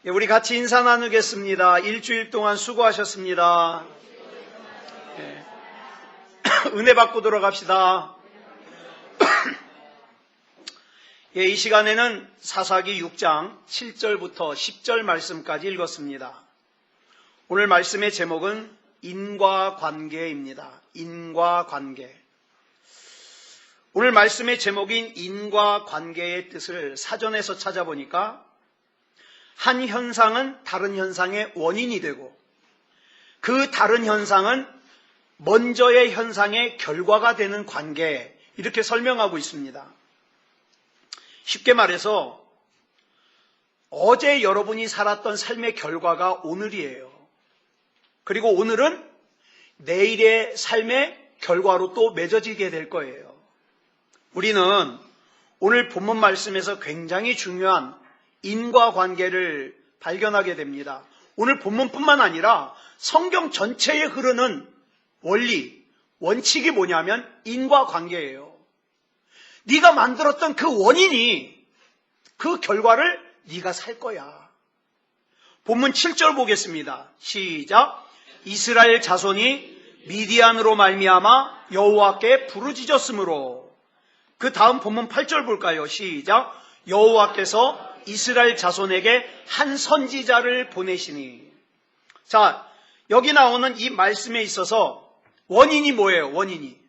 우리 같이 인사 나누겠습니다. 일주일 동안 수고하셨습니다. 은혜 받고 돌아갑시다. 이 시간에는 사사기 6장 7절부터 10절 말씀까지 읽었습니다. 오늘 말씀의 제목은 인과관계입니다. 인과관계. 오늘 말씀의 제목인 인과관계의 뜻을 사전에서 찾아보니까 한 현상은 다른 현상의 원인이 되고 그 다른 현상은 먼저의 현상의 결과가 되는 관계, 이렇게 설명하고 있습니다. 쉽게 말해서 어제 여러분이 살았던 삶의 결과가 오늘이에요. 그리고 오늘은 내일의 삶의 결과로 또 맺어지게 될 거예요. 우리는 오늘 본문 말씀에서 굉장히 중요한 인과관계를 발견하게 됩니다. 오늘 본문뿐만 아니라 성경 전체에 흐르는 원리, 원칙이 뭐냐면 인과관계예요. 네가 만들었던 그 원인이 그 결과를 네가 살 거야. 본문 7절 보겠습니다. 시작. 이스라엘 자손이 미디안으로 말미암아 여호와께 부르짖었으므로. 그 다음 본문 8절 볼까요? 시작. 여호와께서 이스라엘 자손에게 한 선지자를 보내시니. 자, 여기 나오는 이 말씀에 있어서 원인이 뭐예요? 원인이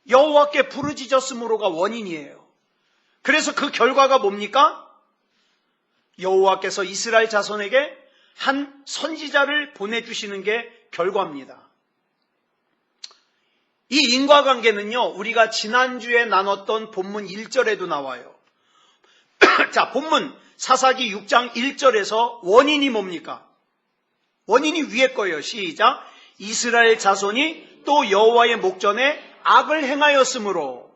여호와께 부르짖었으므로가 원인이에요. 그래서 그 결과가 뭡니까? 여호와께서 이스라엘 자손에게 한 선지자를 보내주시는 게 결과입니다. 이 인과관계는요, 우리가 지난주에 나눴던 본문 1절에도 나와요. 자, 본문 사사기 6장 1절에서 원인이 뭡니까? 원인이 위에 거예요. 시작. 이스라엘 자손이 또 여호와의 목전에 악을 행하였으므로.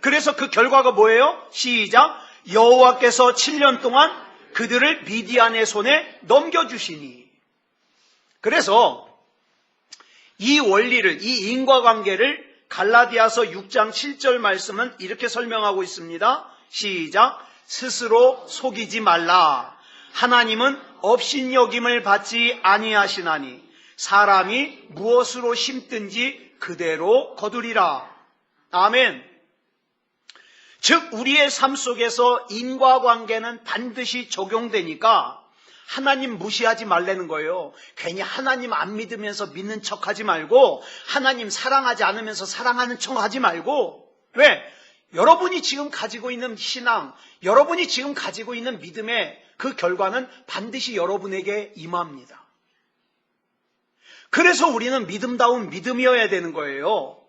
그래서 그 결과가 뭐예요? 시작. 여호와께서 7년 동안 그들을 미디안의 손에 넘겨주시니. 그래서 이 원리를, 이 인과관계를 갈라디아서 6장 7절 말씀은 이렇게 설명하고 있습니다. 시작. 스스로 속이지 말라. 하나님은 업신여김을 받지 아니하시나니 사람이 무엇으로 심든지 그대로 거두리라. 아멘. 즉 우리의 삶 속에서 인과관계는 반드시 적용되니까 하나님 무시하지 말라는 거예요. 괜히 하나님 안 믿으면서 믿는 척하지 말고, 하나님 사랑하지 않으면서 사랑하는 척하지 말고. 왜? 여러분이 지금 가지고 있는 신앙, 여러분이 지금 가지고 있는 믿음의 그 결과는 반드시 여러분에게 임합니다. 그래서 우리는 믿음다운 믿음이어야 되는 거예요.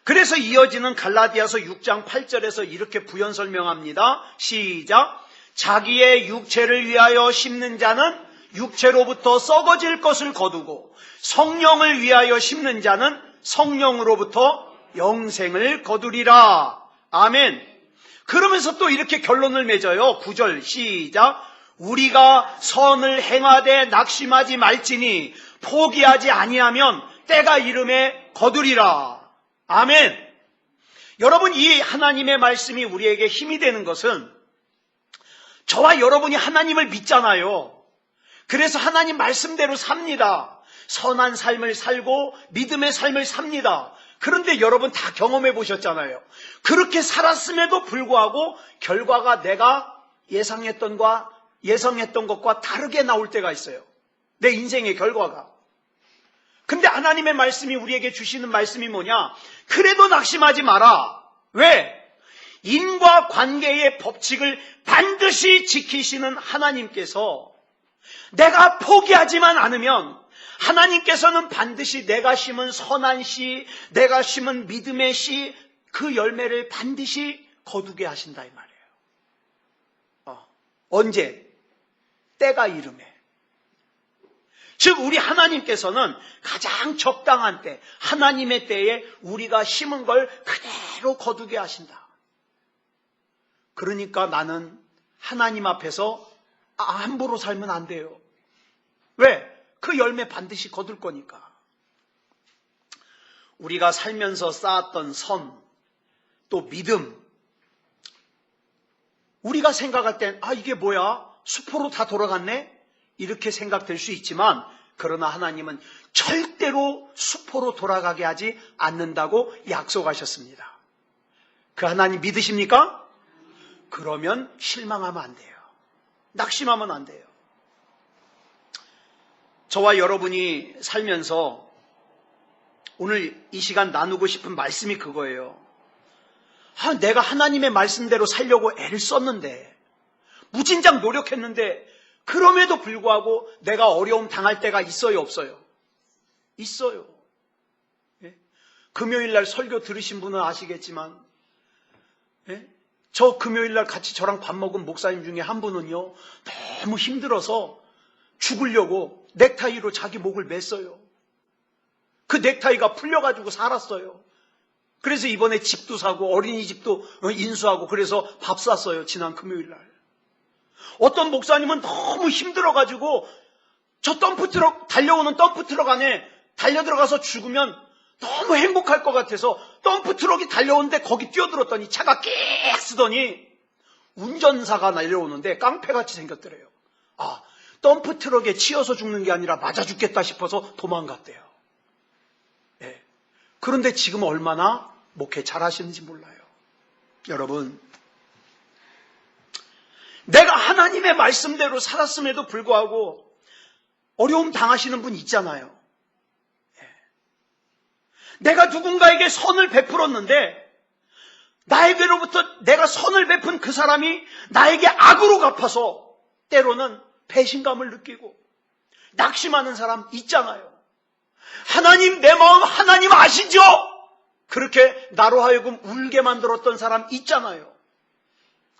그래서 이어지는 갈라디아서 6장 8절에서 이렇게 부연 설명합니다. 시작. 자기의 육체를 위하여 심는 자는 육체로부터 썩어질 것을 거두고 성령을 위하여 심는 자는 성령으로부터 영생을 거두리라. 아멘. 그러면서 또 이렇게 결론을 맺어요. 9절 시작. 우리가 선을 행하되 낙심하지 말지니 포기하지 아니하면 때가 이름에 거두리라. 아멘. 여러분, 이 하나님의 말씀이 우리에게 힘이 되는 것은 저와 여러분이 하나님을 믿잖아요. 그래서 하나님 말씀대로 삽니다. 선한 삶을 살고 믿음의 삶을 삽니다. 그런데 여러분 다 경험해 보셨잖아요. 그렇게 살았음에도 불구하고 결과가 내가 예상했던 것과 다르게 나올 때가 있어요. 내 인생의 결과가. 근데 하나님의 말씀이 우리에게 주시는 말씀이 뭐냐? 그래도 낙심하지 마라. 왜? 인과관계의 법칙을 반드시 지키시는 하나님께서 내가 포기하지만 않으면 하나님께서는 반드시 내가 심은 선한 씨, 내가 심은 믿음의 씨, 그 열매를 반드시 거두게 하신다 이 말이에요. 언제? 때가 이름에. 즉 우리 하나님께서는 가장 적당한 때, 하나님의 때에 우리가 심은 걸 그대로 거두게 하신다. 그러니까 나는 하나님 앞에서 함부로 살면 안 돼요. 왜? 그 열매 반드시 거둘 거니까. 우리가 살면서 쌓았던 선, 또 믿음, 우리가 생각할 땐 이게 뭐야? 수포로 다 돌아갔네? 이렇게 생각될 수 있지만 그러나 하나님은 절대로 수포로 돌아가게 하지 않는다고 약속하셨습니다. 그 하나님 믿으십니까? 그러면 실망하면 안 돼요. 낙심하면 안 돼요. 저와 여러분이 살면서 오늘 이 시간 나누고 싶은 말씀이 그거예요. 내가 하나님의 말씀대로 살려고 애를 썼는데, 무진장 노력했는데, 그럼에도 불구하고 내가 어려움 당할 때가 있어요, 없어요? 있어요. 예? 금요일 날 설교 들으신 분은 아시겠지만, 예? 저 금요일 날 같이 저랑 밥 먹은 목사님 중에 한 분은요, 너무 힘들어서 죽으려고 넥타이로 자기 목을 맸어요. 그 넥타이가 풀려가지고 살았어요. 그래서 이번에 집도 사고 어린이집도 인수하고 그래서 밥 샀어요. 지난 금요일 날. 어떤 목사님은 너무 힘들어가지고 저 덤프트럭, 달려오는 덤프트럭 안에 달려들어가서 죽으면 너무 행복할 것 같아서 덤프트럭이 달려오는데 거기 뛰어들었더니 차가 끽 쓰더니 운전사가 날려오는데 깡패같이 생겼더래요. 덤프트럭에 치여서 죽는 게 아니라 맞아 죽겠다 싶어서 도망갔대요. 네. 그런데 지금 얼마나 목회 잘하시는지 몰라요. 여러분, 내가 하나님의 말씀대로 살았음에도 불구하고 어려움 당하시는 분 있잖아요. 네. 내가 누군가에게 선을 베풀었는데 나에게로부터 내가 선을 베푼 그 사람이 나에게 악으로 갚아서 때로는 배신감을 느끼고 낙심하는 사람 있잖아요. 하나님, 내 마음 하나님 아시죠? 그렇게 나로 하여금 울게 만들었던 사람 있잖아요.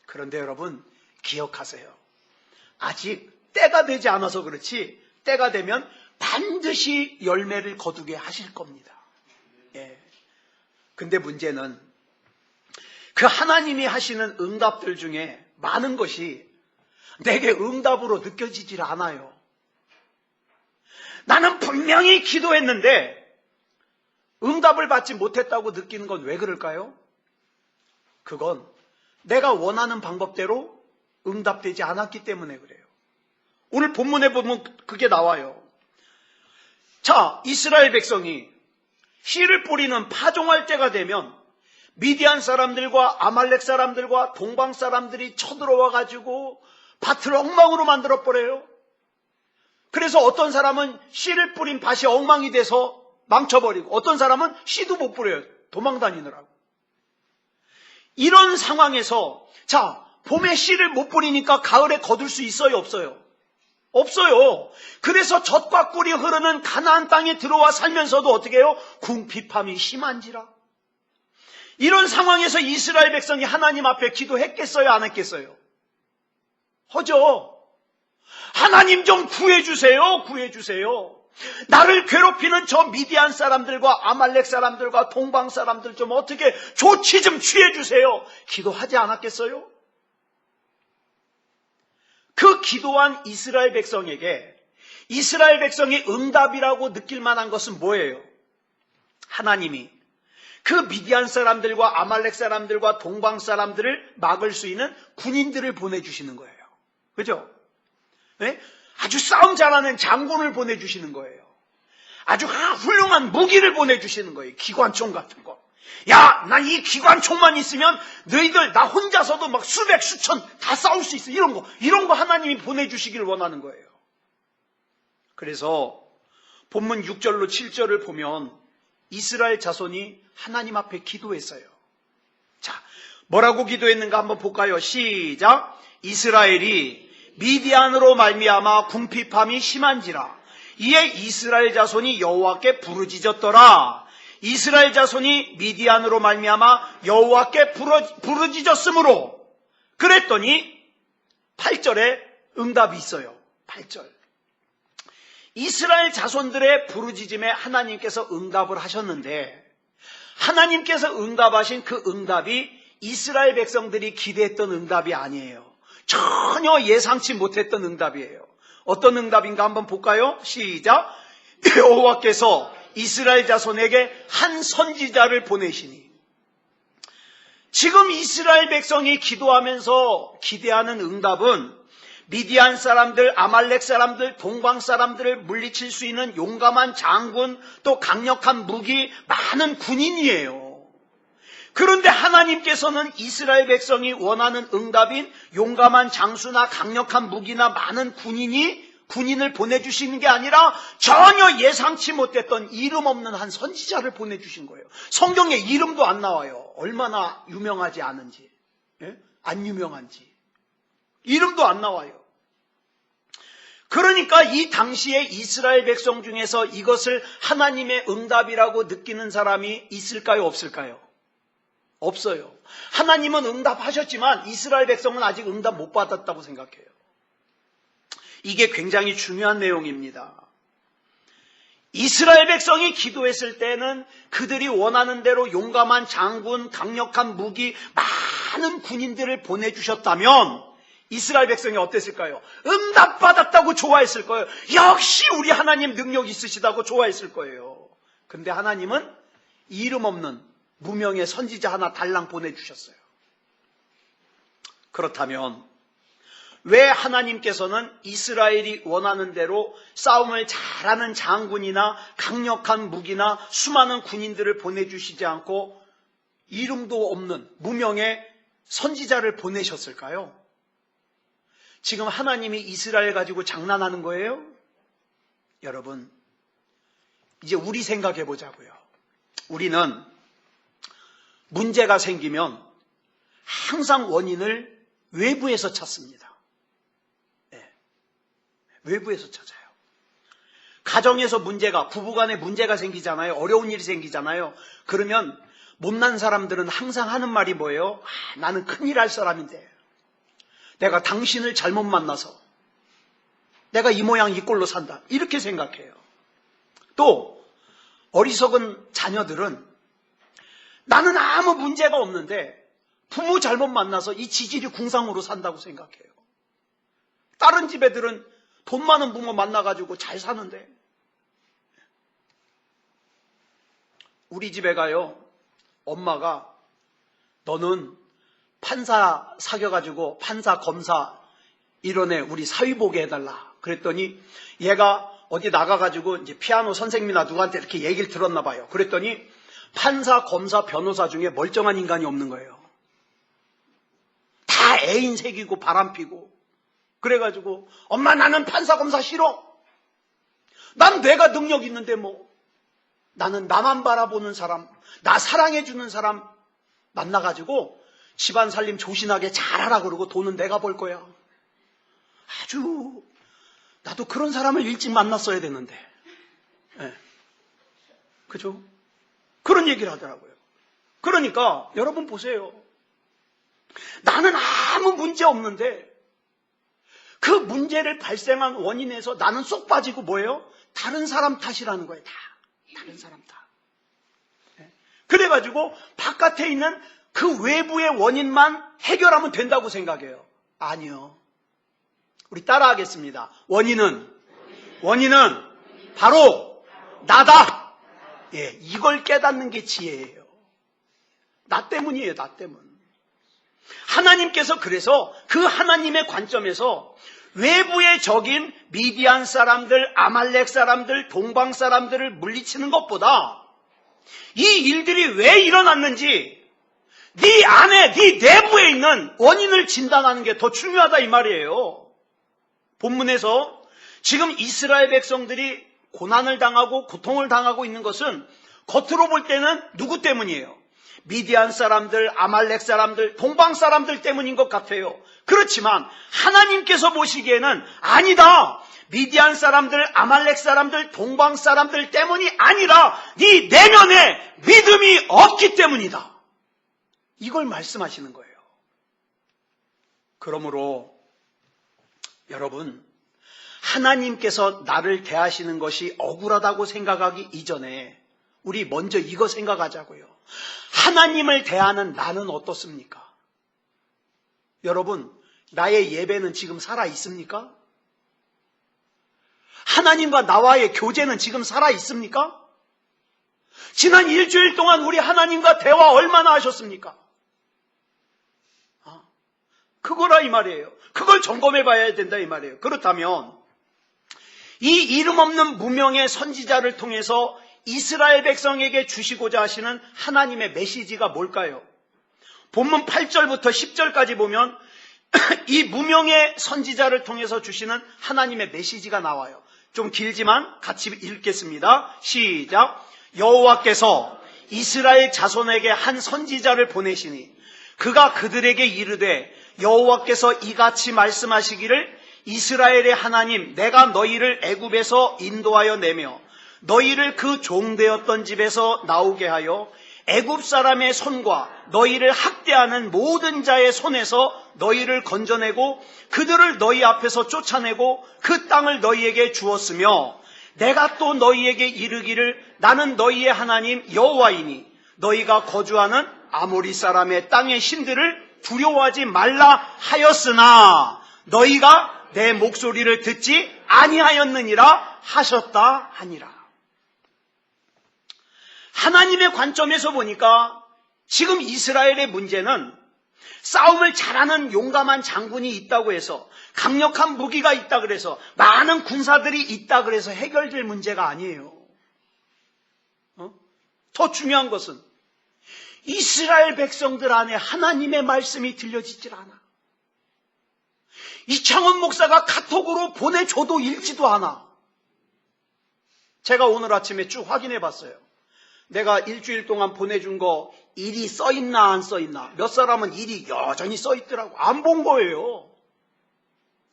그런데 여러분 기억하세요. 아직 때가 되지 않아서 그렇지 때가 되면 반드시 열매를 거두게 하실 겁니다. 예. 근데 문제는 그 하나님이 하시는 응답들 중에 많은 것이 내게 응답으로 느껴지질 않아요. 나는 분명히 기도했는데 응답을 받지 못했다고 느끼는 건 왜 그럴까요? 그건 내가 원하는 방법대로 응답되지 않았기 때문에 그래요. 오늘 본문에 보면 그게 나와요. 자, 이스라엘 백성이 씨를 뿌리는 파종할 때가 되면 미디안 사람들과 아말렉 사람들과 동방 사람들이 쳐들어와 가지고 밭을 엉망으로 만들어버려요. 그래서 어떤 사람은 씨를 뿌린 밭이 엉망이 돼서 망쳐버리고 어떤 사람은 씨도 못 뿌려요. 도망다니느라고. 이런 상황에서 자, 봄에 씨를 못 뿌리니까 가을에 거둘 수 있어요, 없어요? 없어요. 그래서 젖과 꿀이 흐르는 가나안 땅에 들어와 살면서도 어떻게 해요? 궁핍함이 심한지라. 이런 상황에서 이스라엘 백성이 하나님 앞에 기도했겠어요, 안 했겠어요? 하죠. 하나님 좀 구해주세요, 구해주세요. 나를 괴롭히는 저 미디안 사람들과 아말렉 사람들과 동방 사람들 좀 어떻게 조치 좀 취해주세요. 기도하지 않았겠어요? 그 기도한 이스라엘 백성에게 이스라엘 백성이 응답이라고 느낄 만한 것은 뭐예요? 하나님이 그 미디안 사람들과 아말렉 사람들과 동방 사람들을 막을 수 있는 군인들을 보내주시는 거예요. 그죠? 네? 아주 싸움 잘하는 장군을 보내주시는 거예요. 아주 훌륭한 무기를 보내주시는 거예요. 기관총 같은 거. 야, 나 이 기관총만 있으면 너희들 나 혼자서도 막 수백 수천 다 싸울 수 있어. 이런 거 하나님이 보내주시길 원하는 거예요. 그래서 본문 6절로 7절을 보면 이스라엘 자손이 하나님 앞에 기도했어요. 자, 뭐라고 기도했는가 한번 볼까요? 시작. 이스라엘이 미디안으로 말미암아 궁핍함이 심한지라. 이에 이스라엘 자손이 여호와께 부르짖었더라. 이스라엘 자손이 미디안으로 말미암아 여호와께 부르짖었으므로 그랬더니 8절에 응답이 있어요. 8절. 이스라엘 자손들의 부르짖음에 하나님께서 응답을 하셨는데 하나님께서 응답하신 그 응답이 이스라엘 백성들이 기대했던 응답이 아니에요. 전혀 예상치 못했던 응답이에요. 어떤 응답인가 한번 볼까요? 시작. 여호와께서 이스라엘 자손에게 한 선지자를 보내시니. 지금 이스라엘 백성이 기도하면서 기대하는 응답은 미디안 사람들, 아말렉 사람들, 동방 사람들을 물리칠 수 있는 용감한 장군, 또 강력한 무기, 많은 군인이에요. 그런데 하나님께서는 이스라엘 백성이 원하는 응답인 용감한 장수나 강력한 무기나 많은 군인을 보내주시는 게 아니라 전혀 예상치 못했던 이름 없는 한 선지자를 보내주신 거예요. 성경에 이름도 안 나와요. 얼마나 유명하지 않은지, 안 유명한지. 이름도 안 나와요. 그러니까 이 당시에 이스라엘 백성 중에서 이것을 하나님의 응답이라고 느끼는 사람이 있을까요, 없을까요? 없어요. 하나님은 응답하셨지만 이스라엘 백성은 아직 응답 못 받았다고 생각해요. 이게 굉장히 중요한 내용입니다. 이스라엘 백성이 기도했을 때는 그들이 원하는 대로 용감한 장군, 강력한 무기, 많은 군인들을 보내주셨다면 이스라엘 백성이 어땠을까요? 응답받았다고 좋아했을 거예요. 역시 우리 하나님 능력 있으시다고 좋아했을 거예요. 근데 하나님은 이름 없는 무명의 선지자 하나 달랑 보내주셨어요. 그렇다면 왜 하나님께서는 이스라엘이 원하는 대로 싸움을 잘하는 장군이나 강력한 무기나 수많은 군인들을 보내주시지 않고 이름도 없는 무명의 선지자를 보내셨을까요? 지금 하나님이 이스라엘 가지고 장난하는 거예요? 여러분, 이제 우리 생각해 보자고요. 우리는 문제가 생기면 항상 원인을 외부에서 찾습니다. 외부에서 찾아요. 가정에서 문제가, 부부간에 문제가 생기잖아요. 어려운 일이 생기잖아요. 그러면 못난 사람들은 항상 하는 말이 뭐예요? 나는 큰일 할 사람인데 내가 당신을 잘못 만나서 내가 이 모양 이 꼴로 산다. 이렇게 생각해요. 또 어리석은 자녀들은 나는 아무 문제가 없는데 부모 잘못 만나서 이 지질이 궁상으로 산다고 생각해요. 다른 집 애들은 돈 많은 부모 만나가지고 잘 사는데 우리 집에 가요. 엄마가 너는 판사 사귀어가지고 판사 검사 이런 애 우리 사위 보게 해달라. 그랬더니 얘가 어디 나가가지고 이제 피아노 선생님이나 누구한테 이렇게 얘기를 들었나 봐요. 그랬더니 판사, 검사, 변호사 중에 멀쩡한 인간이 없는 거예요. 다 애인 새기고 바람피고. 그래가지고 엄마 나는 판사, 검사 싫어. 난 내가 능력 있는데 뭐. 나는 나만 바라보는 사람, 나 사랑해주는 사람 만나가지고 집안 살림 조신하게 잘하라 그러고 돈은 내가 벌 거야. 아주 나도 그런 사람을 일찍 만났어야 되는데. 네. 그죠? 그런 얘기를 하더라고요. 그러니까 여러분 보세요. 나는 아무 문제 없는데 그 문제를 발생한 원인에서 나는 쏙 빠지고 뭐예요? 다른 사람 탓이라는 거예요. 다른 사람 탓. 네. 그래가지고 바깥에 있는 그 외부의 원인만 해결하면 된다고 생각해요. 아니요. 우리 따라하겠습니다. 원인은 바로 나다. 예, 이걸 깨닫는 게 지혜예요. 나 때문이에요. 나 때문. 하나님께서 그래서 그 하나님의 관점에서 외부의 적인 미디안 사람들, 아말렉 사람들, 동방 사람들을 물리치는 것보다 이 일들이 왜 일어났는지 네 안에, 네 내부에 있는 원인을 진단하는 게 더 중요하다 이 말이에요. 본문에서 지금 이스라엘 백성들이 고난을 당하고 고통을 당하고 있는 것은 겉으로 볼 때는 누구 때문이에요? 미디안 사람들, 아말렉 사람들, 동방 사람들 때문인 것 같아요. 그렇지만 하나님께서 보시기에는 아니다. 미디안 사람들, 아말렉 사람들, 동방 사람들 때문이 아니라 네 내면에 믿음이 없기 때문이다. 이걸 말씀하시는 거예요. 그러므로 여러분, 하나님께서 나를 대하시는 것이 억울하다고 생각하기 이전에 우리 먼저 이거 생각하자고요. 하나님을 대하는 나는 어떻습니까? 여러분, 나의 예배는 지금 살아 있습니까? 하나님과 나와의 교제는 지금 살아 있습니까? 지난 일주일 동안 우리 하나님과 대화 얼마나 하셨습니까? 그거라 이 말이에요. 그걸 점검해 봐야 된다 이 말이에요. 그렇다면 이 이름 없는 무명의 선지자를 통해서 이스라엘 백성에게 주시고자 하시는 하나님의 메시지가 뭘까요? 본문 8절부터 10절까지 보면 이 무명의 선지자를 통해서 주시는 하나님의 메시지가 나와요. 좀 길지만 같이 읽겠습니다. 시작. 여호와께서 이스라엘 자손에게 한 선지자를 보내시니 그가 그들에게 이르되 여호와께서 이같이 말씀하시기를 이스라엘의 하나님 내가 너희를 애굽에서 인도하여 내며 너희를 그 종되었던 집에서 나오게 하여 애굽 사람의 손과 너희를 학대하는 모든 자의 손에서 너희를 건져내고 그들을 너희 앞에서 쫓아내고 그 땅을 너희에게 주었으며 내가 또 너희에게 이르기를 나는 너희의 하나님 여호와이니 너희가 거주하는 아모리 사람의 땅의 신들을 두려워하지 말라 하였으나 너희가 내 목소리를 듣지 아니하였느니라 하셨다 하니라. 하나님의 관점에서 보니까 지금 이스라엘의 문제는 싸움을 잘하는 용감한 장군이 있다고 해서 강력한 무기가 있다 그래서 많은 군사들이 있다 그래서 해결될 문제가 아니에요. 더 중요한 것은 이스라엘 백성들 안에 하나님의 말씀이 들려지질 않아. 이창원 목사가 카톡으로 보내줘도 읽지도 않아. 제가 오늘 아침에 쭉 확인해 봤어요. 내가 일주일 동안 보내준 거 일이 써있나 안 써있나. 몇 사람은 일이 여전히 써있더라고. 안 본 거예요.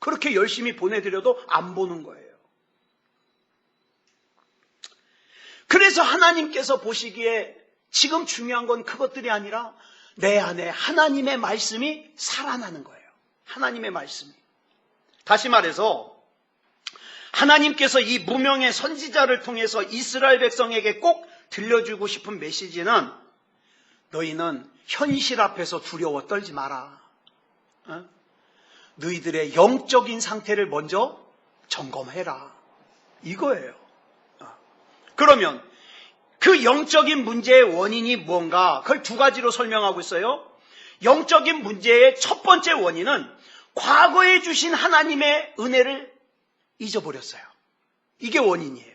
그렇게 열심히 보내드려도 안 보는 거예요. 그래서 하나님께서 보시기에 지금 중요한 건 그것들이 아니라 내 안에 하나님의 말씀이 살아나는 거예요. 하나님의 말씀이. 다시 말해서 하나님께서 이 무명의 선지자를 통해서 이스라엘 백성에게 꼭 들려주고 싶은 메시지는 너희는 현실 앞에서 두려워 떨지 마라. 너희들의 영적인 상태를 먼저 점검해라. 이거예요. 그러면 그 영적인 문제의 원인이 뭔가 그걸 두 가지로 설명하고 있어요. 영적인 문제의 첫 번째 원인은 과거에 주신 하나님의 은혜를 잊어버렸어요. 이게 원인이에요.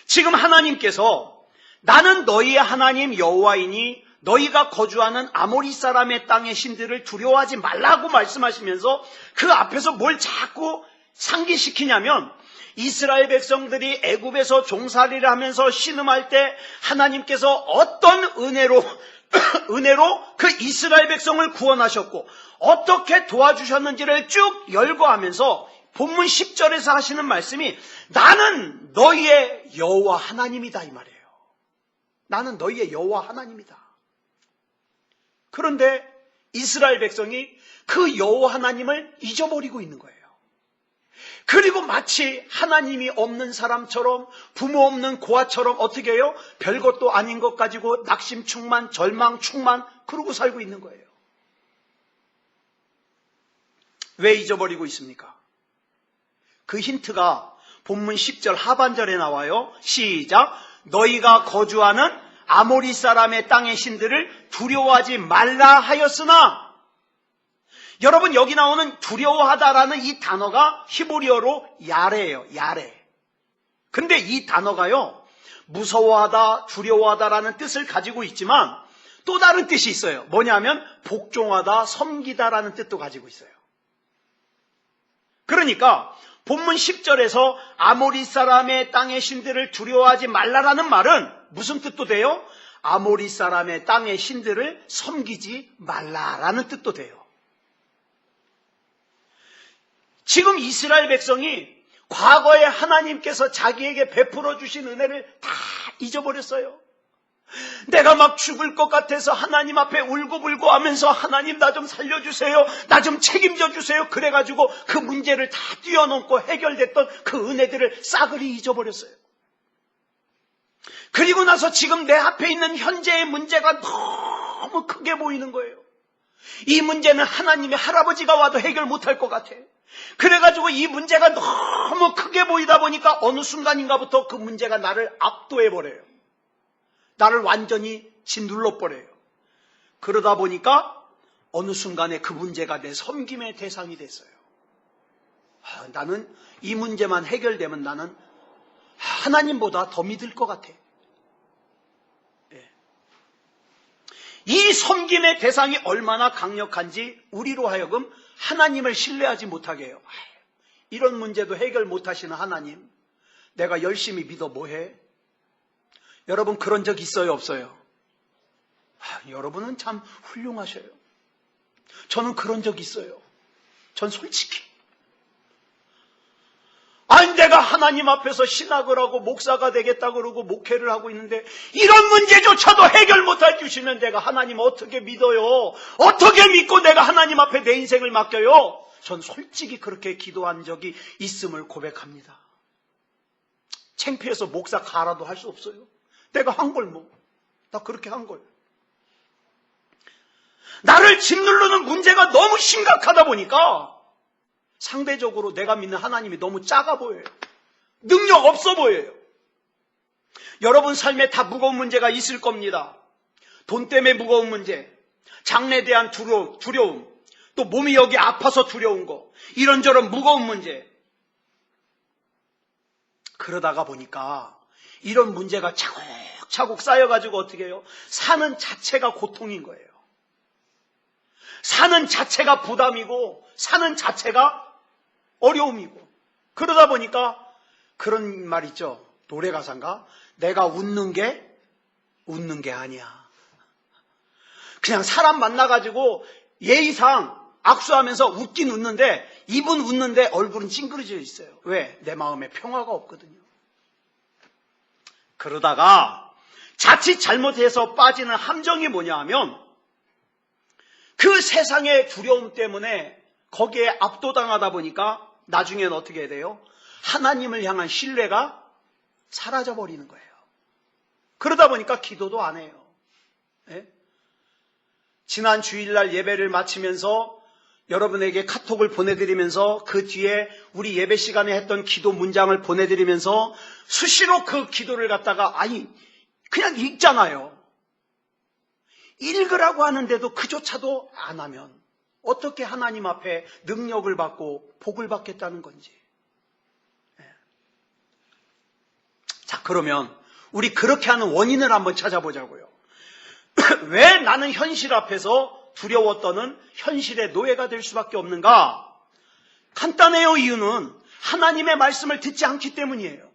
지금 하나님께서 나는 너희의 하나님 여호와이니 너희가 거주하는 아모리 사람의 땅의 신들을 두려워하지 말라고 말씀하시면서 그 앞에서 뭘 자꾸 상기시키냐면 이스라엘 백성들이 애굽에서 종살이를 하면서 신음할 때 하나님께서 어떤 은혜로 그 이스라엘 백성을 구원하셨고 어떻게 도와주셨는지를 쭉 열거하면서 본문 10절에서 하시는 말씀이 나는 너희의 여호와 하나님이다 이 말이에요. 나는 너희의 여호와 하나님이다. 그런데 이스라엘 백성이 그 여호와 하나님을 잊어버리고 있는 거예요. 그리고 마치 하나님이 없는 사람처럼 부모 없는 고아처럼 어떻게 해요? 별것도 아닌 것 가지고 낙심 충만, 절망 충만 그러고 살고 있는 거예요. 왜 잊어버리고 있습니까? 그 힌트가 본문 10절 하반절에 나와요. 시작. 너희가 거주하는 아모리 사람의 땅의 신들을 두려워하지 말라 하였으나 여러분 여기 나오는 두려워하다라는 이 단어가 히브리어로 야레예요. 야레. 근데 이 단어가요. 무서워하다, 두려워하다라는 뜻을 가지고 있지만 또 다른 뜻이 있어요. 뭐냐면 복종하다, 섬기다라는 뜻도 가지고 있어요. 그러니까 본문 10절에서 아모리 사람의 땅의 신들을 두려워하지 말라라는 말은 무슨 뜻도 돼요? 아모리 사람의 땅의 신들을 섬기지 말라라는 뜻도 돼요. 지금 이스라엘 백성이 과거에 하나님께서 자기에게 베풀어 주신 은혜를 다 잊어버렸어요. 내가 막 죽을 것 같아서 하나님 앞에 울고불고 하면서 하나님 나 좀 살려주세요. 나 좀 책임져 주세요. 그래가지고 그 문제를 다 뛰어넘고 해결됐던 그 은혜들을 싸그리 잊어버렸어요. 그리고 나서 지금 내 앞에 있는 현재의 문제가 너무 크게 보이는 거예요. 이 문제는 하나님의 할아버지가 와도 해결 못할 것 같아. 그래가지고 이 문제가 너무 크게 보이다 보니까 어느 순간인가부터 그 문제가 나를 압도해버려요. 나를 완전히 짓눌러버려요. 그러다 보니까 어느 순간에 그 문제가 내 섬김의 대상이 됐어요. 나는 이 문제만 해결되면 나는 하나님보다 더 믿을 것 같아. 이 섬김의 대상이 얼마나 강력한지 우리로 하여금 하나님을 신뢰하지 못하게 해요. 이런 문제도 해결 못하시는 하나님, 내가 열심히 믿어 뭐해? 여러분 그런 적 있어요, 없어요? 여러분은 참 훌륭하셔요. 저는 그런 적 있어요. 전 솔직히 내가 하나님 앞에서 신학을 하고 목사가 되겠다 그러고 목회를 하고 있는데 이런 문제조차도 해결 못할 주시면 내가 하나님 어떻게 믿어요? 어떻게 믿고 내가 하나님 앞에 내 인생을 맡겨요? 전 솔직히 그렇게 기도한 적이 있음을 고백합니다. 창피해서 목사 가라도 할 수 없어요. 내가 한 걸 뭐. 나 그렇게 한 걸. 나를 짓누르는 문제가 너무 심각하다 보니까 상대적으로 내가 믿는 하나님이 너무 작아 보여요. 능력 없어 보여요. 여러분 삶에 다 무거운 문제가 있을 겁니다. 돈 때문에 무거운 문제, 장래에 대한 두려움, 또 몸이 여기 아파서 두려운 거, 이런저런 무거운 문제. 그러다가 보니까 이런 문제가 차곡차곡 쌓여가지고 어떻게 해요? 사는 자체가 고통인 거예요. 사는 자체가 부담이고 사는 자체가 어려움이고, 그러다 보니까 그런 말 있죠. 노래 가사인가? 내가 웃는 게 아니야. 그냥 사람 만나가지고 예의상 악수하면서 웃긴 웃는데 입은 웃는데 얼굴은 찡그러져 있어요. 왜? 내 마음에 평화가 없거든요. 그러다가 자칫 잘못해서 빠지는 함정이 뭐냐 하면 그 세상의 두려움 때문에 거기에 압도당하다 보니까 나중에는 어떻게 해야 돼요? 하나님을 향한 신뢰가 사라져버리는 거예요. 그러다 보니까 기도도 안 해요. 네? 지난 주일날 예배를 마치면서 여러분에게 카톡을 보내드리면서 그 뒤에 우리 예배 시간에 했던 기도 문장을 보내드리면서 수시로 그 기도를 갖다가 그냥 읽잖아요. 읽으라고 하는데도 그조차도 안 하면 어떻게 하나님 앞에 능력을 받고 복을 받겠다는 건지. 자, 그러면 우리 그렇게 하는 원인을 한번 찾아보자고요. 왜 나는 현실 앞에서 두려웠더는 현실의 노예가 될 수밖에 없는가? 간단해요. 이유는 하나님의 말씀을 듣지 않기 때문이에요.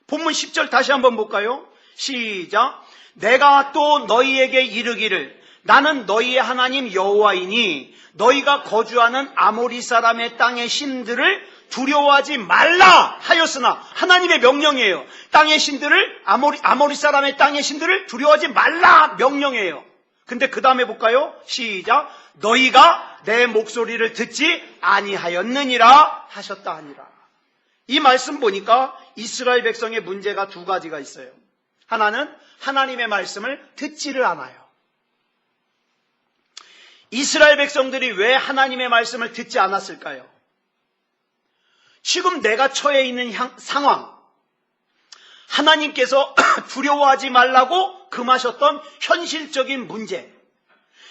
본문 10절 다시 한번 볼까요? 시작. 내가 또 너희에게 이르기를 나는 너희의 하나님 여호와이니 너희가 거주하는 아모리 사람의 땅의 신들을 두려워하지 말라 하였으나, 하나님의 명령이에요. 땅의 신들을, 아모리 사람의 땅의 신들을 두려워하지 말라 명령이에요. 근데 그 다음에 볼까요? 시작. 너희가 내 목소리를 듣지 아니하였느니라 하셨다 하니라. 이 말씀 보니까 이스라엘 백성의 문제가 두 가지가 있어요. 하나는 하나님의 말씀을 듣지를 않아요. 이스라엘 백성들이 왜 하나님의 말씀을 듣지 않았을까요? 지금 내가 처해 있는 상황, 하나님께서 두려워하지 말라고 금하셨던 현실적인 문제,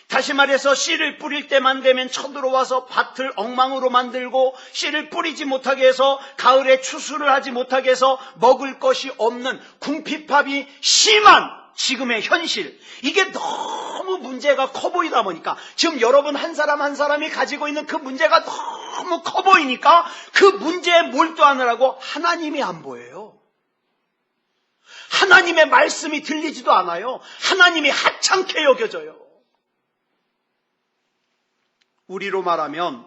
다시 말해서 씨를 뿌릴 때만 되면 쳐들어와서 밭을 엉망으로 만들고 씨를 뿌리지 못하게 해서 가을에 추수를 하지 못하게 해서 먹을 것이 없는 궁핍함이 심한 지금의 현실, 이게 너무 문제가 커 보이다 보니까 지금 여러분 한 사람 한 사람이 가지고 있는 그 문제가 너무 커 보이니까 그 문제에 몰두하느라고 하나님이 안 보여요. 하나님의 말씀이 들리지도 않아요. 하나님이 하찮게 여겨져요. 우리로 말하면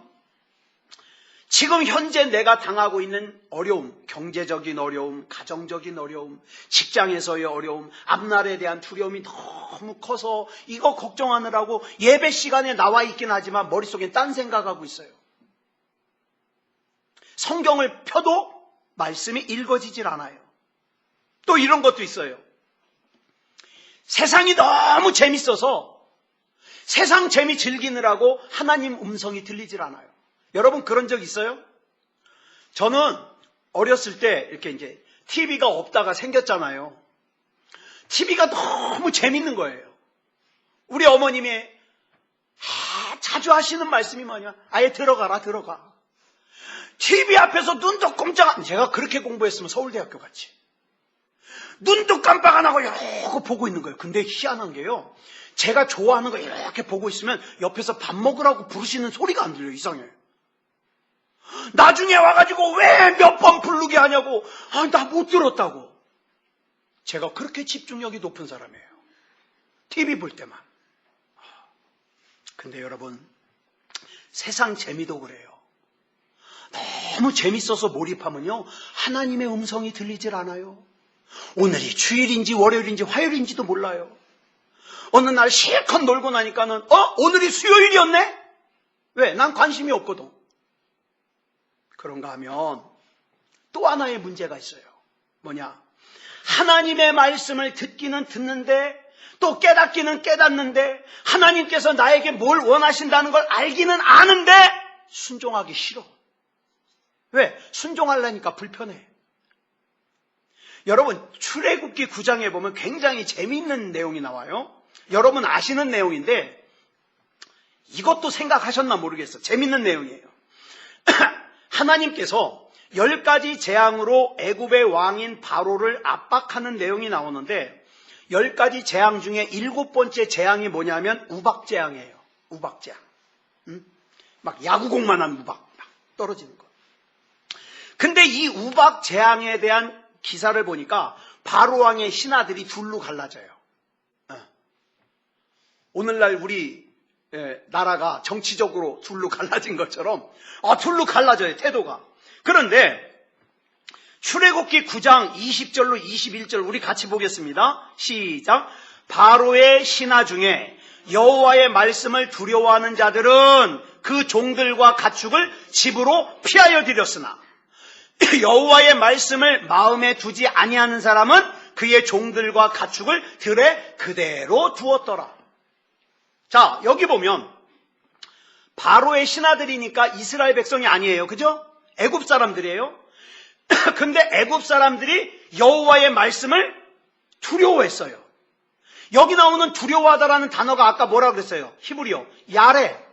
지금 현재 내가 당하고 있는 어려움, 경제적인 어려움, 가정적인 어려움, 직장에서의 어려움, 앞날에 대한 두려움이 너무 커서 이거 걱정하느라고 예배 시간에 나와 있긴 하지만 머릿속에 딴 생각하고 있어요. 성경을 펴도 말씀이 읽어지질 않아요. 또 이런 것도 있어요. 세상이 너무 재밌어서 세상 재미 즐기느라고 하나님 음성이 들리질 않아요. 여러분 그런 적 있어요? 저는 어렸을 때 이렇게 이제 TV가 없다가 생겼잖아요. TV가 너무 재밌는 거예요. 우리 어머님이 자주 하시는 말씀이 뭐냐? 아예 들어가라, 들어가. TV 앞에서 눈도 꼼짝 안, 제가 그렇게 공부했으면 서울대학교 갔지. 눈도 깜빡 안 하고 이렇게 보고 있는 거예요. 근데 희한한 게요. 제가 좋아하는 거 이렇게 보고 있으면 옆에서 밥 먹으라고 부르시는 소리가 안 들려요. 이상해요. 나중에 와가지고 왜 몇 번 부르게 하냐고. 나 못 들었다고. 제가 그렇게 집중력이 높은 사람이에요. TV 볼 때만. 근데 여러분, 세상 재미도 그래요. 너무 재밌어서 몰입하면요, 하나님의 음성이 들리질 않아요. 오늘이 주일인지 월요일인지 화요일인지도 몰라요. 어느 날 실컷 놀고 나니까는 오늘이 수요일이었네? 왜? 난 관심이 없거든. 그런가 하면 또 하나의 문제가 있어요. 뭐냐? 하나님의 말씀을 듣기는 듣는데 또 깨닫기는 깨닫는데 하나님께서 나에게 뭘 원하신다는 걸 알기는 아는데 순종하기 싫어. 왜? 순종하려니까 불편해. 여러분, 출애굽기 9장에 보면 굉장히 재미있는 내용이 나와요. 여러분 아시는 내용인데 이것도 생각하셨나 모르겠어. 재미있는 내용이에요. 하나님께서 10가지 재앙으로 애굽의 왕인 바로를 압박하는 내용이 나오는데 10가지 재앙 중에 7번째 재앙이 뭐냐면 우박재앙이에요. 우박재앙. 막 야구공만한 우박 막 떨어지는 거. 근데 이 우박재앙에 대한 기사를 보니까 바로 왕의 신하들이 둘로 갈라져요. 오늘날 우리 나라가 정치적으로 둘로 갈라진 것처럼 둘로 갈라져요. 태도가. 그런데 출애굽기 9장 20절로 21절 우리 같이 보겠습니다. 시작. 바로의 신하 중에 여호와의 말씀을 두려워하는 자들은 그 종들과 가축을 집으로 피하여 들였으나 여호와의 말씀을 마음에 두지 아니하는 사람은 그의 종들과 가축을 들에 그대로 두었더라. 자, 여기 보면 바로의 신하들이니까 이스라엘 백성이 아니에요. 그죠? 애굽 사람들이에요. 근데 애굽 사람들이 여호와의 말씀을 두려워했어요. 여기 나오는 두려워하다라는 단어가 아까 뭐라고 그랬어요? 히브리어 야레.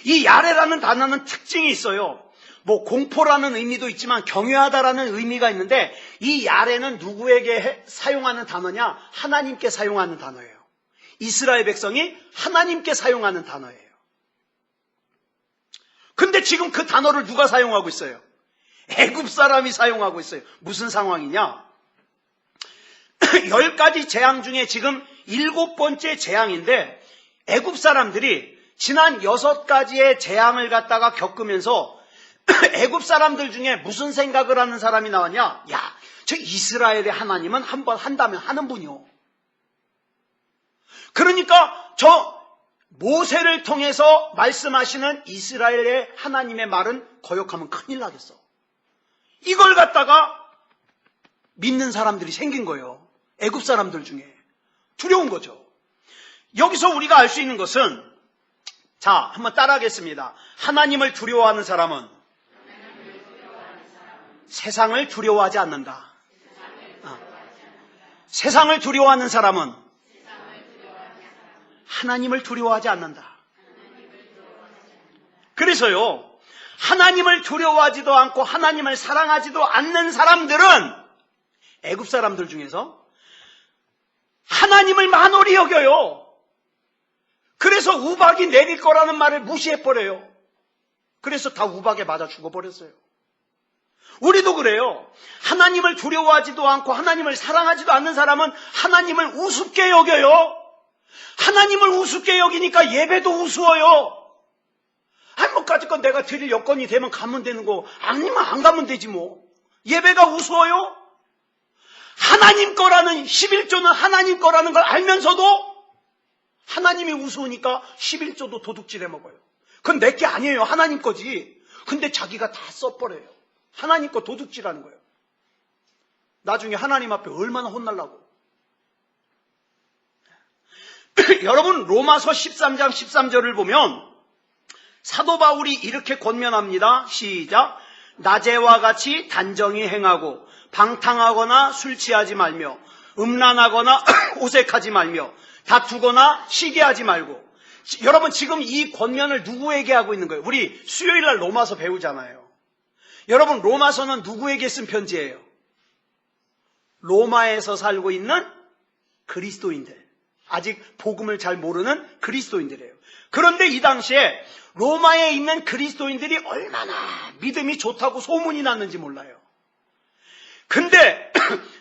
이 야레라는 단어는 특징이 있어요. 뭐 공포라는 의미도 있지만 경외하다라는 의미가 있는데 이 야레는 누구에게 사용하는 단어냐? 하나님께 사용하는 단어예요. 이스라엘 백성이 하나님께 사용하는 단어예요. 근데 지금 그 단어를 누가 사용하고 있어요? 애굽 사람이 사용하고 있어요. 무슨 상황이냐? 10가지 재앙 중에 지금 7번째 재앙인데 애굽 사람들이 지난 6가지의 재앙을 갖다가 겪으면서 애굽 사람들 중에 무슨 생각을 하는 사람이 나왔냐? 야, 저 이스라엘의 하나님은 한번 한다면 하는 분이요. 그러니까 저 모세를 통해서 말씀하시는 이스라엘의 하나님의 말은 거역하면 큰일 나겠어. 이걸 갖다가 믿는 사람들이 생긴 거예요. 애굽 사람들 중에. 두려운 거죠. 여기서 우리가 알 수 있는 것은 자, 한번 따라하겠습니다. 하나님을 두려워하는 사람은 세상을 두려워하지 않는다. 세상을 두려워하는 사람은 하나님을 두려워하지 않는다. 그래서요, 하나님을 두려워하지도 않고 하나님을 사랑하지도 않는 사람들은 애굽 사람들 중에서 하나님을 만홀히 여겨요. 그래서 우박이 내릴 거라는 말을 무시해버려요. 그래서 다 우박에 맞아 죽어버렸어요. 우리도 그래요. 하나님을 두려워하지도 않고 하나님을 사랑하지도 않는 사람은 하나님을 우습게 여겨요. 하나님을 우습게 여기니까 예배도 우스워요. 뭐까짓 내가 드릴 여건이 되면 가면 되는 거 아니면 안 가면 되지 뭐. 예배가 우스워요? 하나님 거라는 11조는 하나님 거라는 걸 알면서도 하나님이 우스우니까 11조도 도둑질해 먹어요. 그건 내게 아니에요. 하나님 거지. 근데 자기가 다 써버려요. 하나님 거 도둑질하는 거예요. 나중에 하나님 앞에 얼마나 혼날라고. 여러분 로마서 13장 13절을 보면 사도 바울이 이렇게 권면합니다. 시작. 낮에와 같이 단정히 행하고 방탕하거나 술 취하지 말며 음란하거나 오색하지 말며 다투거나 시기하지 말고 여러분 지금 이 권면을 누구에게 하고 있는 거예요? 우리 수요일 날 로마서 배우잖아요. 여러분 로마서는 누구에게 쓴 편지예요? 로마에서 살고 있는 그리스도인들, 아직 복음을 잘 모르는 그리스도인들이에요. 그런데 이 당시에 로마에 있는 그리스도인들이 얼마나 믿음이 좋다고 소문이 났는지 몰라요. 근데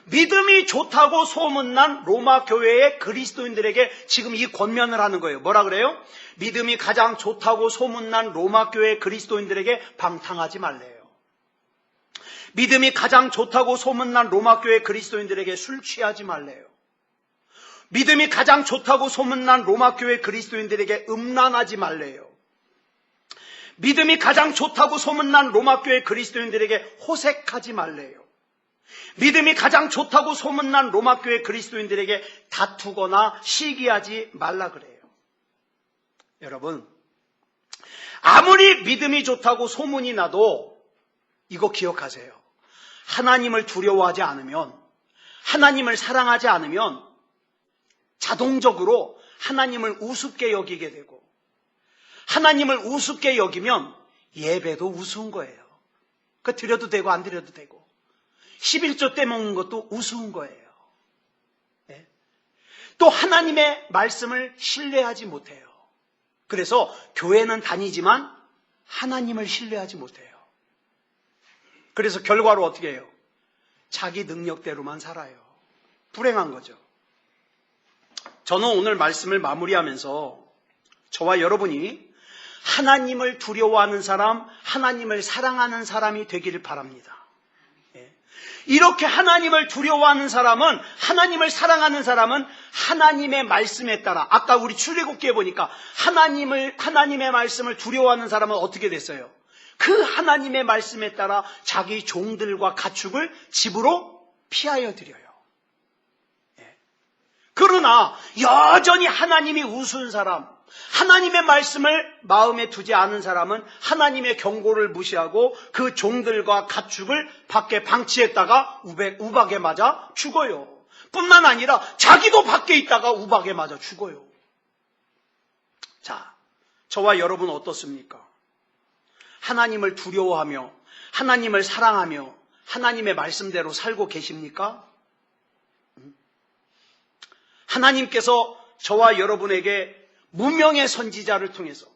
믿음이 좋다고 소문난 로마 교회의 그리스도인들에게 지금 이 권면을 하는 거예요. 뭐라 그래요? 믿음이 가장 좋다고 소문난 로마 교회 그리스도인들에게 방탕하지 말래요. 믿음이 가장 좋다고 소문난 로마 교회 그리스도인들에게 술 취하지 말래요. 믿음이 가장 좋다고 소문난 로마 교회 그리스도인들에게 음란하지 말래요. 믿음이 가장 좋다고 소문난 로마 교회 그리스도인들에게 호색하지 말래요. 믿음이 가장 좋다고 소문난 로마 교회 그리스도인들에게 다투거나 시기하지 말라 그래요. 여러분, 아무리 믿음이 좋다고 소문이 나도 이거 기억하세요. 하나님을 두려워하지 않으면, 하나님을 사랑하지 않으면 자동적으로 하나님을 우습게 여기게 되고, 하나님을 우습게 여기면 예배도 우스운 거예요. 그 드려도 되고 안 드려도 되고, 11조 떼먹는 것도 우스운 거예요. 네? 또 하나님의 말씀을 신뢰하지 못해요. 그래서 교회는 다니지만 하나님을 신뢰하지 못해요. 그래서 결과로 어떻게 해요? 자기 능력대로만 살아요. 불행한 거죠. 저는 오늘 말씀을 마무리하면서 저와 여러분이 하나님을 두려워하는 사람, 하나님을 사랑하는 사람이 되기를 바랍니다. 이렇게 하나님을 두려워하는 사람은, 하나님을 사랑하는 사람은 하나님의 말씀에 따라, 아까 우리 출애굽기에 보니까 하나님의 말씀을 두려워하는 사람은 어떻게 됐어요? 그 하나님의 말씀에 따라 자기 종들과 가축을 집으로 피하여 드려요. 그러나 여전히 하나님이 우스운 사람, 하나님의 말씀을 마음에 두지 않은 사람은 하나님의 경고를 무시하고 그 종들과 가축을 밖에 방치했다가 우박에 맞아 죽어요. 뿐만 아니라 자기도 밖에 있다가 우박에 맞아 죽어요. 자, 저와 여러분 어떻습니까? 하나님을 두려워하며 하나님을 사랑하며 하나님의 말씀대로 살고 계십니까? 하나님께서 저와 여러분에게 무명의 선지자를 통해서,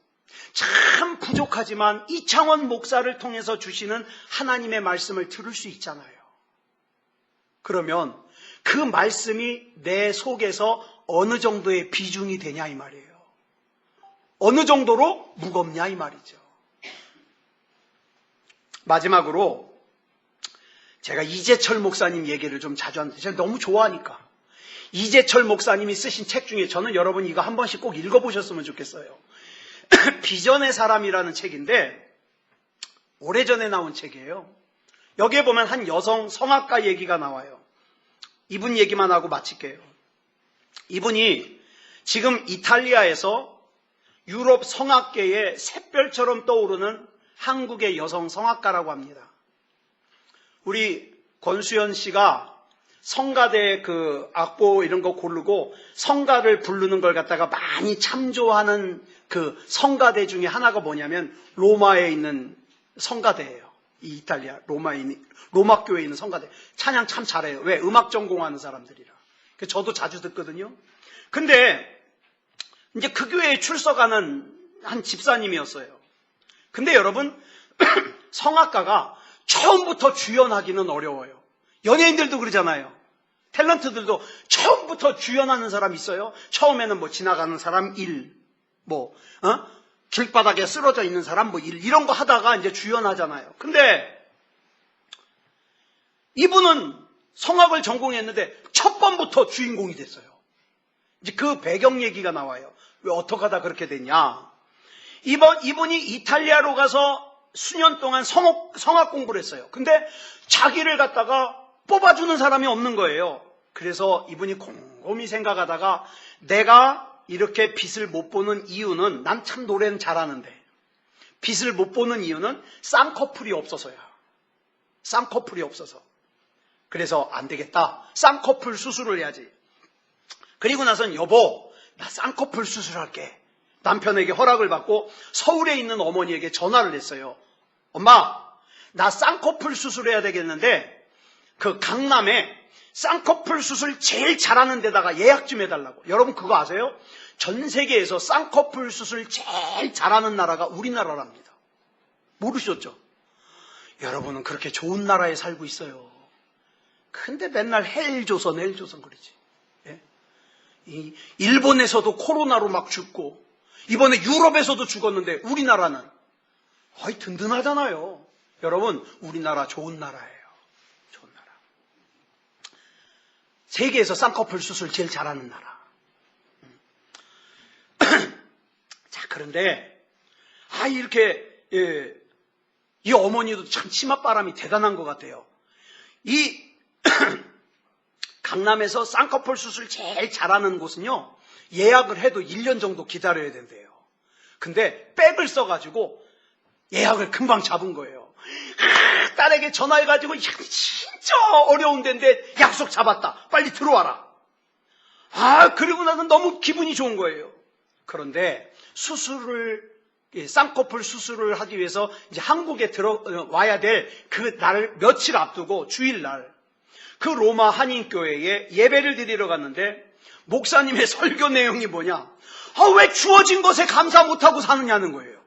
참 부족하지만 이창원 목사를 통해서 주시는 하나님의 말씀을 들을 수 있잖아요. 그러면 그 말씀이 내 속에서 어느 정도의 비중이 되냐 이 말이에요. 어느 정도로 무겁냐 이 말이죠. 마지막으로 제가 이재철 목사님 얘기를 좀 자주 하는데 제가 너무 좋아하니까, 이재철 목사님이 쓰신 책 중에 저는 여러분 이거 한 번씩 꼭 읽어보셨으면 좋겠어요. 비전의 사람이라는 책인데 오래전에 나온 책이에요. 여기에 보면 한 여성 성악가 얘기가 나와요. 이분 얘기만 하고 마칠게요. 이분이 지금 이탈리아에서 유럽 성악계의 샛별처럼 떠오르는 한국의 여성 성악가라고 합니다. 우리 권수연 씨가 성가대 그 악보 이런 거 고르고 성가를 부르는 걸 갖다가 많이 참조하는 그 성가대 중에 하나가 뭐냐면 로마에 있는 성가대예요. 이 이탈리아 로마 교회에 있는 성가대. 찬양 참 잘해요. 왜? 음악 전공하는 사람들이라. 저도 자주 듣거든요. 근데 이제 그 교회에 출석하는 한 집사님이었어요. 근데 여러분 성악가가 처음부터 주연하기는 어려워요. 연예인들도 그러잖아요. 탤런트들도 처음부터 주연하는 사람 있어요. 처음에는 뭐 지나가는 사람 1, 길바닥에 쓰러져 있는 사람 1, 이런 거 하다가 이제 주연하잖아요. 근데 이분은 성악을 전공했는데 첫 번부터 주인공이 됐어요. 이제 그 배경 얘기가 나와요. 왜 어떻게 하다 그렇게 됐냐? 이분이 이탈리아로 가서 수년 동안 성악 공부를 했어요. 근데 자기를 갖다가 뽑아주는 사람이 없는 거예요. 그래서 이분이 곰곰이 생각하다가 내가 이렇게 빛을 못 보는 이유는, 난 참 노래는 잘하는데 빛을 못 보는 이유는 쌍꺼풀이 없어서야. 쌍꺼풀이 없어서. 그래서 안 되겠다. 쌍꺼풀 수술을 해야지. 그리고 나선 여보, 나 쌍꺼풀 수술할게. 남편에게 허락을 받고 서울에 있는 어머니에게 전화를 했어요. 엄마, 나 쌍꺼풀 수술해야 되겠는데 그 강남에 쌍꺼풀 수술 제일 잘하는 데다가 예약 좀 해달라고. 여러분 그거 아세요? 전 세계에서 쌍꺼풀 수술 제일 잘하는 나라가 우리나라랍니다. 모르셨죠? 여러분은 그렇게 좋은 나라에 살고 있어요. 근데 맨날 헬조선 그러지. 예? 일본에서도 코로나로 막 죽고 이번에 유럽에서도 죽었는데 우리나라는 거의 든든하잖아요. 여러분 우리나라 좋은 나라예요. 좋은 나라. 세계에서 쌍꺼풀 수술 제일 잘하는 나라. 자, 그런데 이렇게 이 어머니도 참 치맛바람이 대단한 것 같아요. 이 강남에서 쌍꺼풀 수술 제일 잘하는 곳은요, 예약을 해도 1년 정도 기다려야 된대요. 근데 백을 써가지고 예약을 금방 잡은 거예요. 딸에게 전화해가지고 진짜 어려운 데인데 약속 잡았다. 빨리 들어와라. 그리고 나서 너무 기분이 좋은 거예요. 그런데 쌍꺼풀 수술을 하기 위해서 이제 한국에 들어와야 될 그 날 며칠 앞두고 주일날 그 로마 한인교회에 예배를 드리러 갔는데 목사님의 설교 내용이 뭐냐? 왜 주어진 것에 감사 못하고 사느냐는 거예요.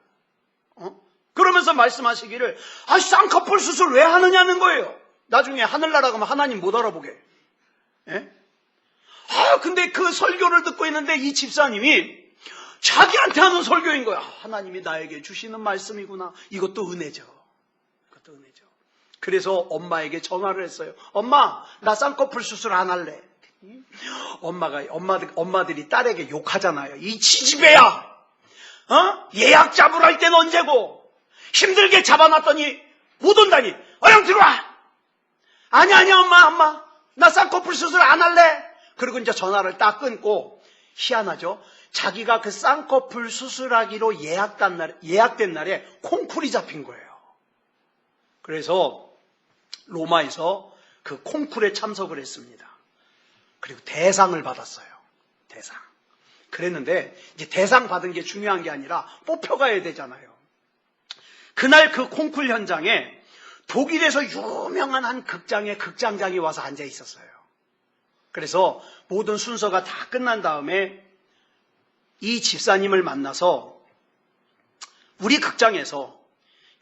그러면서 말씀하시기를 쌍꺼풀 수술 왜 하느냐는 거예요. 나중에 하늘나라 가면 하나님 못 알아보게. 예? 근데 그 설교를 듣고 있는데 이 집사님이 자기한테 하는 설교인 거야. 하나님이 나에게 주시는 말씀이구나. 이것도 은혜죠. 이것도 은혜죠. 그래서 엄마에게 전화를 했어요. 엄마, 나 쌍꺼풀 수술 안 할래. 엄마들이 딸에게 욕하잖아요. 이 지지배야. 예약 잡으러 할 땐 언제고. 힘들게 잡아놨더니 못 온다니. 어영 들어와. 아니야 엄마. 나 쌍꺼풀 수술 안 할래. 그리고 이제 전화를 딱 끊고 희한하죠. 자기가 그 쌍꺼풀 수술하기로 예약된 날에 콩쿨이 잡힌 거예요. 그래서 로마에서 그 콩쿨에 참석을 했습니다. 그리고 대상을 받았어요. 대상. 그랬는데 이제 대상 받은 게 중요한 게 아니라 뽑혀가야 되잖아요. 그날 그 콩쿨 현장에 독일에서 유명한 한 극장의 극장장이 와서 앉아 있었어요. 그래서 모든 순서가 다 끝난 다음에 이 집사님을 만나서 우리 극장에서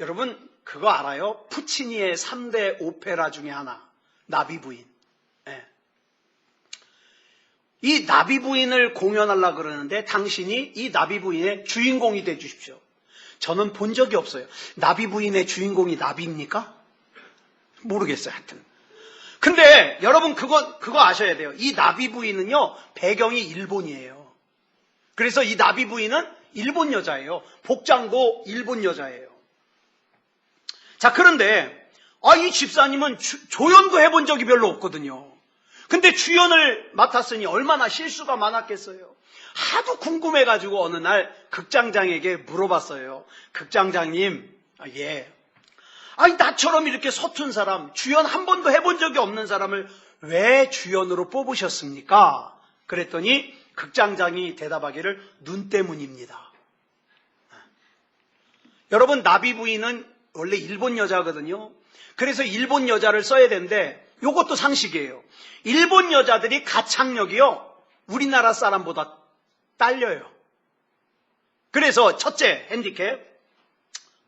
여러분 그거 알아요? 푸치니의 3대 오페라 중에 하나 나비부인. 네. 이 나비부인을 공연하려고 그러는데 당신이 이 나비부인의 주인공이 돼 주십시오. 저는 본 적이 없어요. 나비부인의 주인공이 나비입니까? 모르겠어요. 하여튼. 근데 여러분 그거 아셔야 돼요. 이 나비부인은요 배경이 일본이에요. 그래서 이 나비부인은 일본 여자예요. 복장도 일본 여자예요. 자, 그런데 이 집사님은 조연도 해본 적이 별로 없거든요. 근데 주연을 맡았으니 얼마나 실수가 많았겠어요. 하도 궁금해가지고 어느 날 극장장에게 물어봤어요. 극장장님, 나처럼 이렇게 서툰 사람, 주연 한 번도 해본 적이 없는 사람을 왜 주연으로 뽑으셨습니까? 그랬더니 극장장이 대답하기를 눈 때문입니다. 여러분 나비부인은 원래 일본 여자거든요. 그래서 일본 여자를 써야 되는데 이것도 상식이에요. 일본 여자들이 가창력이요 우리나라 사람보다 딸려요. 그래서 첫째 핸디캡,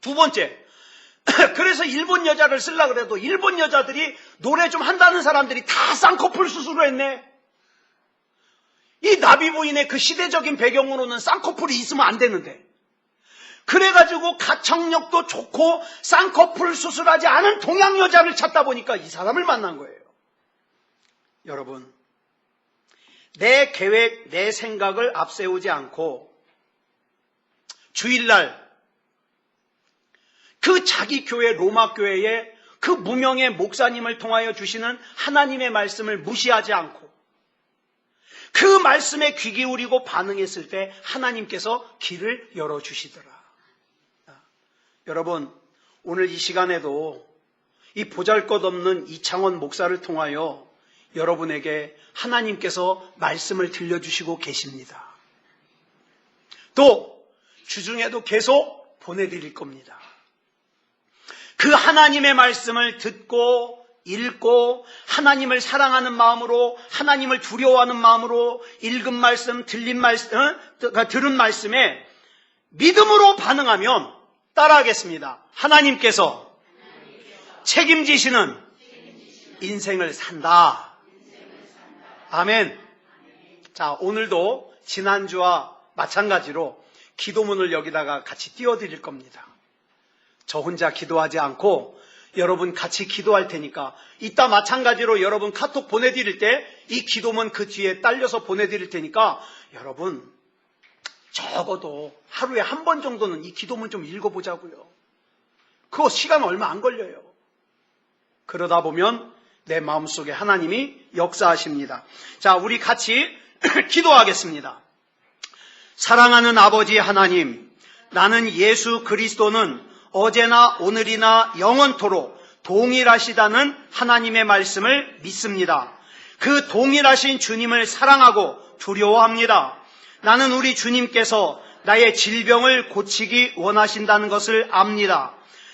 두 번째 그래서 일본 여자를 쓰려고 해도 일본 여자들이 노래 좀 한다는 사람들이 다 쌍꺼풀 수술을 했네. 이 나비부인의 그 시대적인 배경으로는 쌍꺼풀이 있으면 안 되는데 그래가지고 가창력도 좋고 쌍꺼풀 수술하지 않은 동양 여자를 찾다 보니까 이 사람을 만난 거예요. 여러분, 내 계획, 내 생각을 앞세우지 않고 주일날 그 자기 교회 로마 교회에 그 무명의 목사님을 통하여 주시는 하나님의 말씀을 무시하지 않고 그 말씀에 귀 기울이고 반응했을 때 하나님께서 길을 열어주시더라. 여러분, 오늘 이 시간에도 이 보잘것없는 이창원 목사를 통하여 여러분에게 하나님께서 말씀을 들려주시고 계십니다. 또 주중에도 계속 보내드릴 겁니다. 그 하나님의 말씀을 듣고 읽고 하나님을 사랑하는 마음으로, 하나님을 두려워하는 마음으로 읽은 말씀, 들은 말씀에 믿음으로 반응하면 따라하겠습니다. 하나님께서 책임지시는 인생을 산다. 아멘. 자, 오늘도 지난주와 마찬가지로 기도문을 여기다가 같이 띄워드릴 겁니다. 저 혼자 기도하지 않고 여러분 같이 기도할 테니까 이따 마찬가지로 여러분 카톡 보내드릴 때 이 기도문 그 뒤에 딸려서 보내드릴 테니까 여러분 적어도 하루에 한 번 정도는 이 기도문 좀 읽어보자고요. 그거 시간 얼마 안 걸려요. 그러다 보면 내 마음속에 하나님이 역사하십니다. 자, 우리 같이 기도하겠습니다. 사랑하는 아버지 하나님, 나는 예수 그리스도는 어제나 오늘이나 영원토록 동일하시다는 하나님의 말씀을 믿습니다. 그 동일하신 주님을 사랑하고 두려워합니다. 나는 우리 주님께서 나의 질병을 고치기 원하신다는 것을 압니다.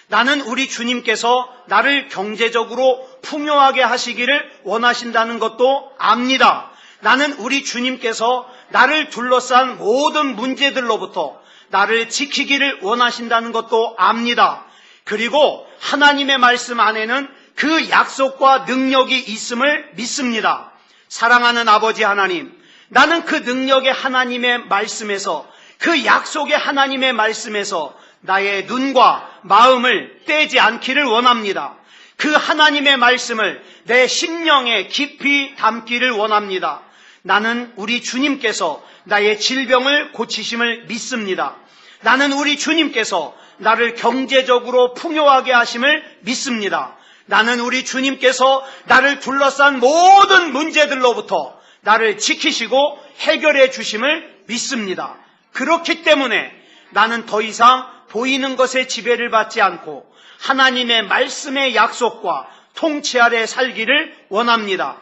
나는 우리 주님께서 나를 경제적으로 풍요하게 하시기를 원하신다는 것도 압니다. 나는 우리 주님께서 나를 둘러싼 모든 문제들로부터 나를 지키기를 원하신다는 것도 압니다. 그리고 하나님의 말씀 안에는 그 약속과 능력이 있음을 믿습니다. 사랑하는 아버지 하나님, 나는 그 능력의 하나님의 말씀에서, 그 약속의 하나님의 말씀에서 나의 눈과 마음을 떼지 않기를 원합니다. 그 하나님의 말씀을 내 심령에 깊이 담기를 원합니다. 나는 우리 주님께서 나의 질병을 고치심을 믿습니다. 나는 우리 주님께서 나를 경제적으로 풍요하게 하심을 믿습니다. 나는 우리 주님께서 나를 둘러싼 모든 문제들로부터 나를 지키시고 해결해 주심을 믿습니다. 그렇기 때문에 나는 더 이상 보이는 것에 지배를 받지 않고 하나님의 말씀의 약속과 통치 아래 살기를 원합니다.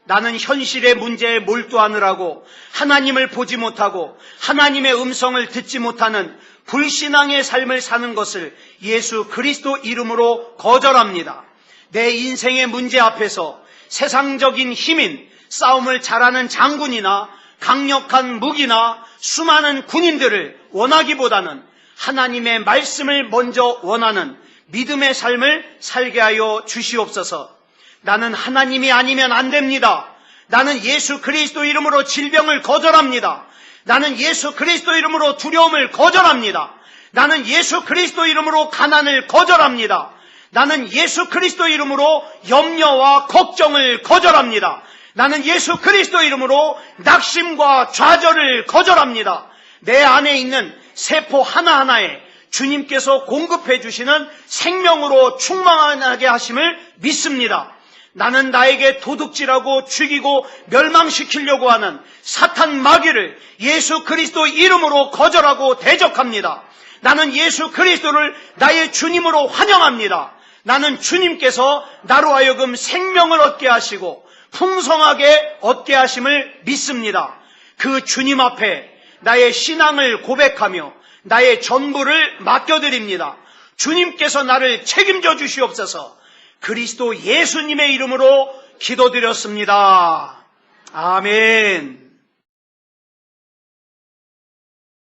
나는 현실의 문제에 몰두하느라고 하나님을 보지 못하고 하나님의 음성을 듣지 못하는 불신앙의 삶을 사는 것을 예수 그리스도 이름으로 거절합니다. 내 인생의 문제 앞에서 세상적인 힘인 싸움을 잘하는 장군이나 강력한 무기나 수많은 군인들을 원하기보다는 하나님의 말씀을 먼저 원하는 믿음의 삶을 살게 하여 주시옵소서. 나는 하나님이 아니면 안 됩니다. 나는 예수 그리스도 이름으로 질병을 거절합니다. 나는 예수 그리스도 이름으로 두려움을 거절합니다. 나는 예수 그리스도 이름으로 가난을 거절합니다. 나는 예수 그리스도 이름으로 염려와 걱정을 거절합니다. 나는 예수 그리스도 이름으로 낙심과 좌절을 거절합니다. 내 안에 있는 세포 하나하나에 주님께서 공급해 주시는 생명으로 충만하게 하심을 믿습니다. 나는 나에게 도둑질하고 죽이고 멸망시키려고 하는 사탄 마귀를 예수 그리스도 이름으로 거절하고 대적합니다. 나는 예수 그리스도를 나의 주님으로 환영합니다. 나는 주님께서 나로 하여금 생명을 얻게 하시고 풍성하게 얻게 하심을 믿습니다. 그 주님 앞에 나의 신앙을 고백하며 나의 전부를 맡겨드립니다. 주님께서 나를 책임져 주시옵소서. 그리스도 예수님의 이름으로 기도드렸습니다. 아멘.